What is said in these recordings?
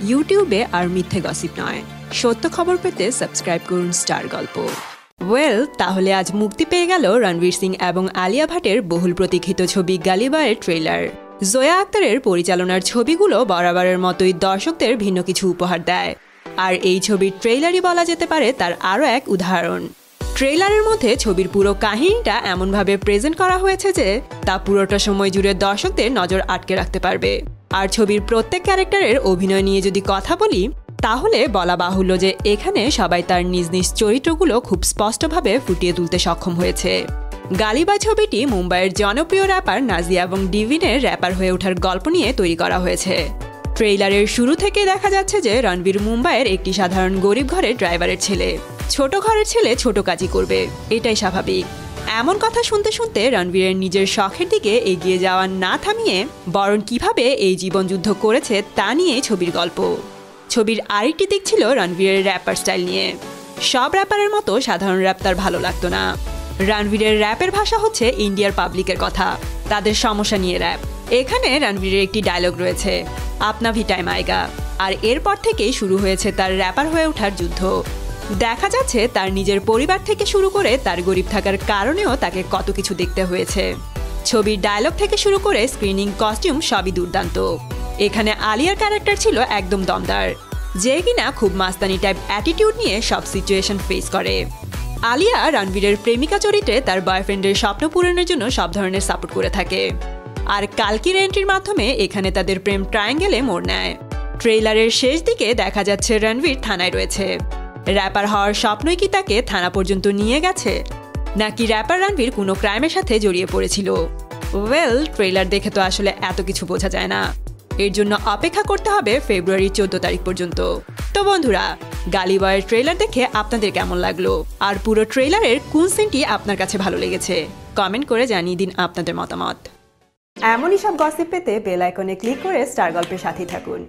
ইউটিউবে আর মিথ্যে গসিপ নয়, সত্য খবর পেতে সাবস্ক্রাইব করুন স্টার গল্প। তাহলে আজ মুক্তি পেয়ে গেল রণবীর সিং এবং আলিয়া ভাটের বহুল প্রতীক্ষিত ছবি গালি বয়ের ট্রেলার। জোয়া আক্তারের পরিচালনার ছবিগুলো বরাবরের মতোই দর্শকদের ভিন্ন কিছু উপহার দেয়, আর এই ছবির ট্রেলারই বলা যেতে পারে তার আরও এক উদাহরণ। ট্রেলারের মধ্যে ছবির পুরো কাহিনীটা এমনভাবে প্রেজেন্ট করা হয়েছে যে তা পুরোটা সময় জুড়ে দর্শকদের নজর আটকে রাখতে পারবে। আর ছবির প্রত্যেক ক্যারেক্টারের অভিনয় নিয়ে যদি কথা বলি, তাহলে বলা বাহুল্য যে এখানে সবাই তার নিজ নিজ চরিত্রগুলো খুব স্পষ্টভাবে ফুটিয়ে তুলতে সক্ষম হয়েছে। গালিবাই ছবিটি মুম্বাইয়ের জনপ্রিয় র্যাপার নাজিয়া এবং ডিভিনের র্যাপার হয়ে ওঠার গল্প নিয়ে তৈরি করা হয়েছে। ট্রেইলারের শুরু থেকে দেখা যাচ্ছে যে রণবীর মুম্বাইয়ের একটি সাধারণ গরিব ঘরের ড্রাইভারের ছেলে। ছোট ঘরের ছেলে ছোট কাজই করবে, এটাই স্বাভাবিক। এমন কথা শুনতে শুনতে রণবীরের নিজের শখের দিকে এগিয়ে যাওয়া না থামিয়ে বরং কিভাবে এই জীবনযুদ্ধ করেছে তা নিয়ে ছবির গল্প। ছবির আরেকটি দিক ছিল রণবীরের র্যাপার স্টাইল নিয়ে। সব র্যাপারের মতো সাধারণ র্যাপ তার ভালো লাগতো না। রণবীরের র্যাপের ভাষা হচ্ছে ইন্ডিয়ার পাবলিকের কথা, তাদের সমস্যা নিয়ে র্যাপ। এখানে রণবীরের একটি ডায়লগ রয়েছে, আপনা ভি টাইম আয়েগা, আর এরপর থেকেই শুরু হয়েছে তার র্যাপার হয়ে ওঠার যুদ্ধ। দেখা যাচ্ছে তার নিজের পরিবার থেকে শুরু করে তার গরিব থাকার কারণেও তাকে কত কিছু দেখতে হয়েছে। ছবির ডায়লগ থেকে শুরু করে স্ক্রিনিং, কস্টিউম সবই দুর্দান্ত। এখানে আলিয়ার ক্যারেক্টার ছিল একদম দমদার, যে কিনা খুব মাস্তানি টাইপ অ্যাটিটিউড নিয়ে সব সিচুয়েশন ফেস করে। আলিয়া রণবীরের প্রেমিকা চরিত্রে তার বয়ফ্রেন্ডের স্বপ্ন পূরণের জন্য সব ধরনের সাপোর্ট করে থাকে, আর কালকির এন্ট্রির মাধ্যমে এখানে তাদের প্রেম ট্রায়াঙ্গেলে মোড় নেয়। ট্রেইলারের শেষ দিকে দেখা যাচ্ছে রণবীর থানায় রয়েছে। র্যাপার হওয়ার স্বপ্নই কি তাকে থানা পর্যন্ত নিয়ে গেছে, নাকি র্যাপার রণবীর কোনো ক্রাইমের সাথে জড়িয়ে পড়েছিল? ট্রেলার দেখে তো আসলে এত কিছু বোঝা যায় না। এর জন্য অপেক্ষা করতে হবে ফেব্রুয়ারি 14 তারিখ পর্যন্ত। তো বন্ধুরা, গালি বয়ের ট্রেলার দেখে আপনাদের কেমন লাগলো, আর পুরো ট্রেলারের কোন সিনটি আপনার কাছে ভালো লেগেছে কমেন্ট করে জানিয়ে দিন আপনাদের মতামত। এমনই সব গসিপ পেতে বেল আইকনে ক্লিক করে স্টার গল্পের সাথেই থাকুন।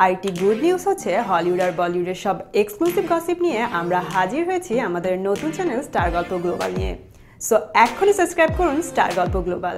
আর একটি গুড নিউজ হচ্ছে, হলিউড আর বলিউডের সব এক্সক্লুসিভ গসিপ নিয়ে আমরা হাজির হয়েছি আমাদের নতুন চ্যানেল স্টার গল্প গ্লোবাল নিয়ে। সো এখনই সাবস্ক্রাইব করুন স্টার গল্প গ্লোবাল।